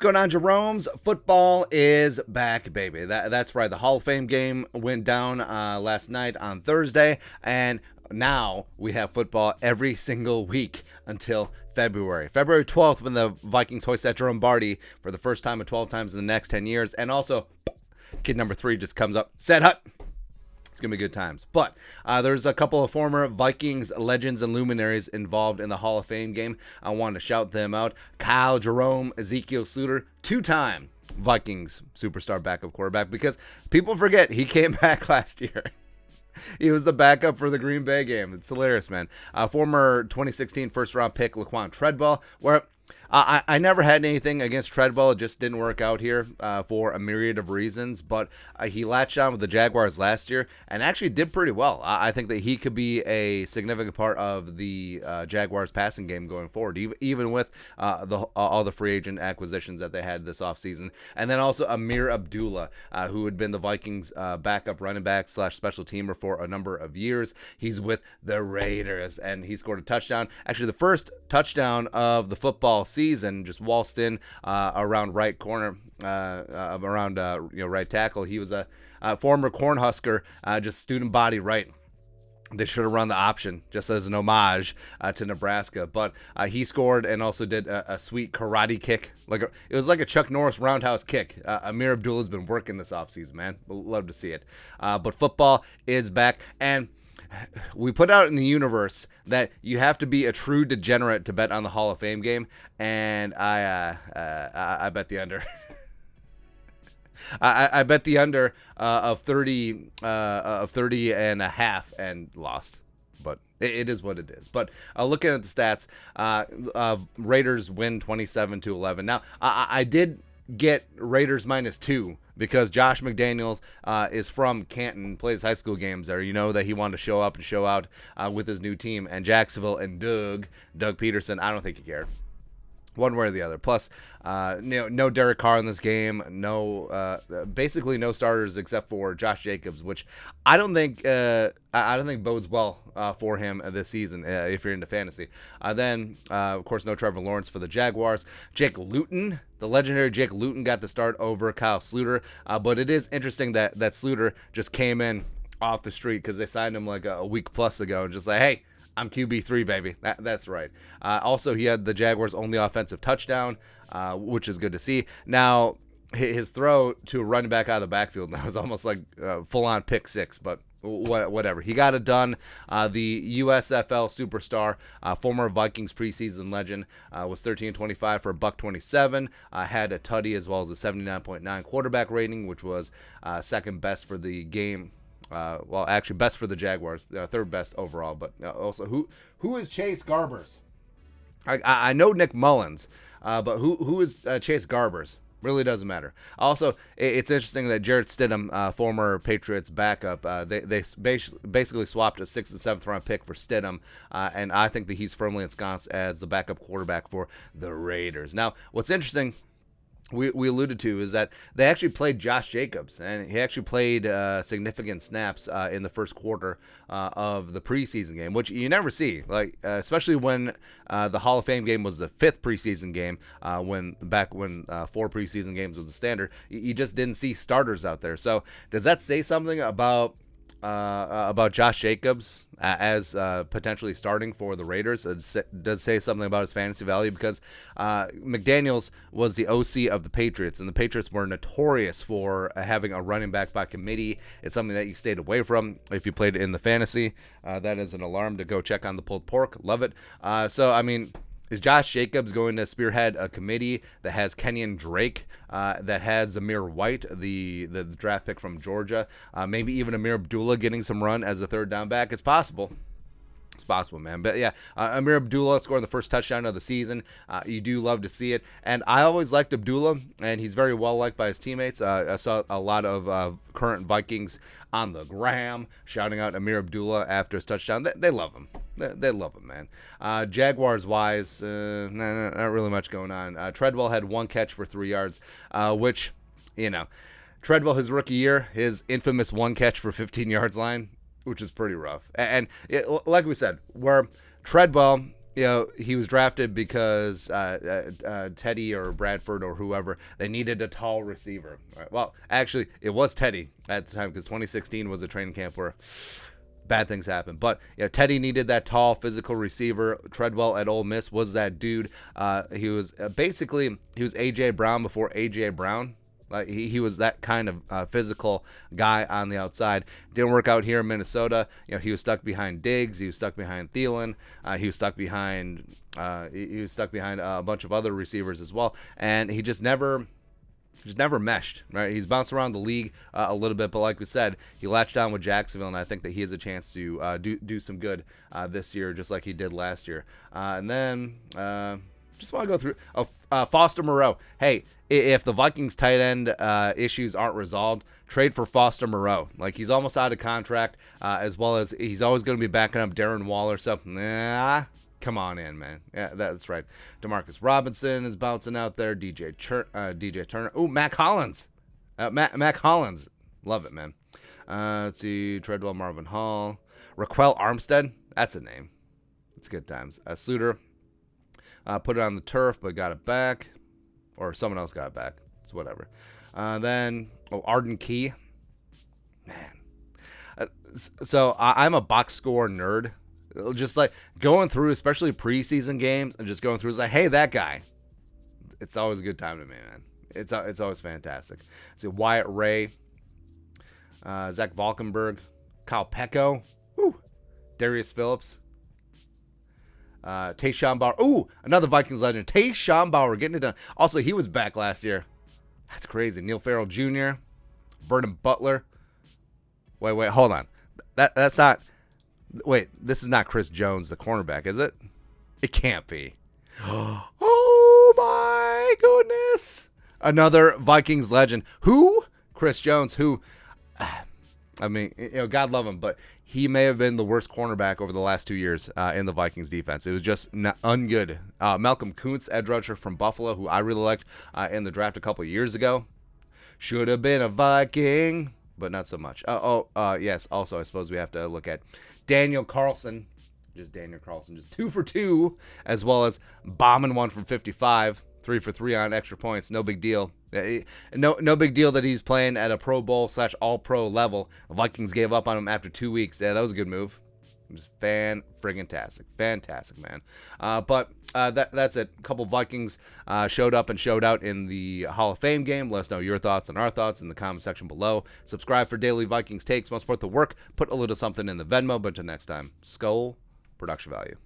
What's going on, Jerome's? Football is back, baby. That's right. The Hall of Fame game went down last night on Thursday, and now we have football every single week until February. February 12th, when the Vikings hoist that Jerome Barty for the first time of 12 times in the next 10 years. And also, kid number 3 just comes up, said hut. It's going to be good times. But there's a couple of former Vikings legends and luminaries involved in the Hall of Fame game. I wanted to shout them out. Kyle, Jerome, Ezekiel Sluter, 2-time Vikings superstar backup quarterback, because people forget he came back last year. He was the backup for the Green Bay game. It's hilarious, man. Former 2016 first-round pick Laquon Treadwell, where I never had anything against Treadwell. It just didn't work out here for a myriad of reasons. But he latched on with the Jaguars last year and actually did pretty well. I think that he could be a significant part of the Jaguars passing game going forward, even with all the free agent acquisitions that they had this offseason. And then also Amir Abdullah, who had been the Vikings backup running back / special teamer for a number of years. He's with the Raiders, and he scored a touchdown. Actually, the first touchdown of the football season, just waltzed in around right corner, around right tackle. He was a former Cornhusker, just student body right. They should have run the option just as an homage to Nebraska, but he scored and also did a sweet karate kick. It was like a Chuck Norris roundhouse kick. Amir Abdullah's been working this offseason, man. Love to see it. But football is back, and we put out in the universe that you have to be a true degenerate to bet on the Hall of Fame game, and I bet the under. I bet the under of 30 and a half and lost. But it is what it is. But looking at the stats, Raiders win 27-11. Now, I did get Raiders -2 because Josh McDaniels is from Canton, plays high school games there. You know that he wanted to show up and show out with his new team. And Jacksonville and Doug Peterson, I don't think he cared. One way or the other. Plus, no Derek Carr in this game. Basically no starters except for Josh Jacobs, which I don't think bodes well for him this season if you're into fantasy. Then, of course, no Trevor Lawrence for the Jaguars. Jake Luton, the legendary Jake Luton, got the start over Kyle Sluter. But it is interesting that Sluter just came in off the street because they signed him like a week plus ago and just like, hey, I'm QB3, baby. That's right. Also, he had the Jaguars' only offensive touchdown, which is good to see. Now, his throw to a running back out of the backfield, that was almost like full-on pick six, but whatever. He got it done. The USFL superstar, former Vikings preseason legend, was 13-25 for $127. Had a tutty as well as a 79.9 quarterback rating, which was second best for the game. Actually, best for the Jaguars, third best overall. But also, who is Chase Garbers? I know Nick Mullins, but who is Chase Garbers? Really doesn't matter. Also, it's interesting that Jarrett Stidham, former Patriots backup, they basically swapped a 6th and 7th round pick for Stidham, and I think that he's firmly ensconced as the backup quarterback for the Raiders. Now, what's interesting, we alluded to, is that they actually played Josh Jacobs, and he actually played significant snaps in the first quarter of the preseason game, which you never see, especially when the Hall of Fame game was the 5th preseason game, when 4 preseason games was the standard. You just didn't see starters out there. So does that say something about Josh Jacobs as potentially starting for the Raiders? It does say something about his fantasy value, because McDaniels was the OC of the Patriots, and the Patriots were notorious for having a running back by committee. It's something that you stayed away from if you played in the fantasy. That is an alarm to go check on the pulled pork. Love it. Is Josh Jacobs going to spearhead a committee that has Kenyon Drake, that has Zamir White, the draft pick from Georgia, maybe even Amir Abdullah getting some run as a third down back? It's possible. It's possible, man. But yeah, Amir Abdullah scoring the first touchdown of the season. You do love to see it. And I always liked Abdullah, and he's very well liked by his teammates. I saw a lot of current Vikings on the gram shouting out Amir Abdullah after his touchdown. They love him. They love him, man. Jaguars-wise, not really much going on. Treadwell had 1 catch for 3 yards, which, Treadwell, his rookie year, his infamous 1 catch for 15 yards line, which is pretty rough. And like we said, where Treadwell he was drafted because Teddy or Bradford or whoever, they needed a tall receiver. Right. Well, actually, it was Teddy at the time because 2016 was a training camp where bad things happened. But Teddy needed that tall, physical receiver. Treadwell at Ole Miss was that dude. He was A.J. Brown before A.J. Brown. He was that kind of physical guy on the outside. Didn't work out here in Minnesota. He was stuck behind Diggs. He was stuck behind Thielen. He was stuck behind a bunch of other receivers as well. And he just never meshed. Right? He's bounced around the league a little bit, but like we said, he latched on with Jacksonville, and I think that he has a chance to do some good this year, just like he did last year. And then just want to go through Foster Moreau. Hey, if the Vikings tight end issues aren't resolved, trade for Foster Moreau. Like, he's almost out of contract, as well as he's always going to be backing up Darren Waller. So, come on in, man. Yeah, that's right. Demarcus Robinson is bouncing out there. DJ Turner. Ooh, Mac Hollins. Mac Hollins. Love it, man. Let's see. Treadwell, Marvin Hall. Raquel Armstead. That's a name. It's good times. Suter. Put it on the turf, but got it back. Or someone else got it back. It's whatever. Then, Arden Key. Man. So I'm a box score nerd. Just like going through, especially preseason games, and just going through, it's like, hey, that guy. It's always a good time to me, man. It's always fantastic. See, Wyatt Ray, Zach Valkenburg, Kyle Pecco, Darius Phillips, Tayshawn Bauer. Ooh, another Vikings legend. Tayshawn Bauer getting it done. Also, he was back last year. That's crazy. Neil Farrell Jr., Vernon Butler. Wait, hold on. That's not. Wait, this is not Chris Jones, the cornerback, is it? It can't be. Oh my goodness. Another Vikings legend. Who? Chris Jones, who, I mean, God love him, but he may have been the worst cornerback over the last 2 years in the Vikings defense. It was just ungood. Malcolm Kuntz, edge rusher from Buffalo, who I really liked in the draft a couple years ago. Should have been a Viking, but not so much. Yes. Also, I suppose we have to look at Daniel Carlson. Just 2 for 2, as well as bombing one from 55, 3 for 3 on extra points. No big deal. No big deal that he's playing at a Pro Bowl / All-Pro level. The Vikings gave up on him after 2 weeks. Yeah, that was a good move. Just fan-friggin-tastic. Fantastic, man. But that's it. A couple Vikings showed up and showed out in the Hall of Fame game. Let us know your thoughts and our thoughts in the comment section below. Subscribe for daily Vikings takes. Most support the work. Put a little something in the Venmo. But until next time, Skull Production Value.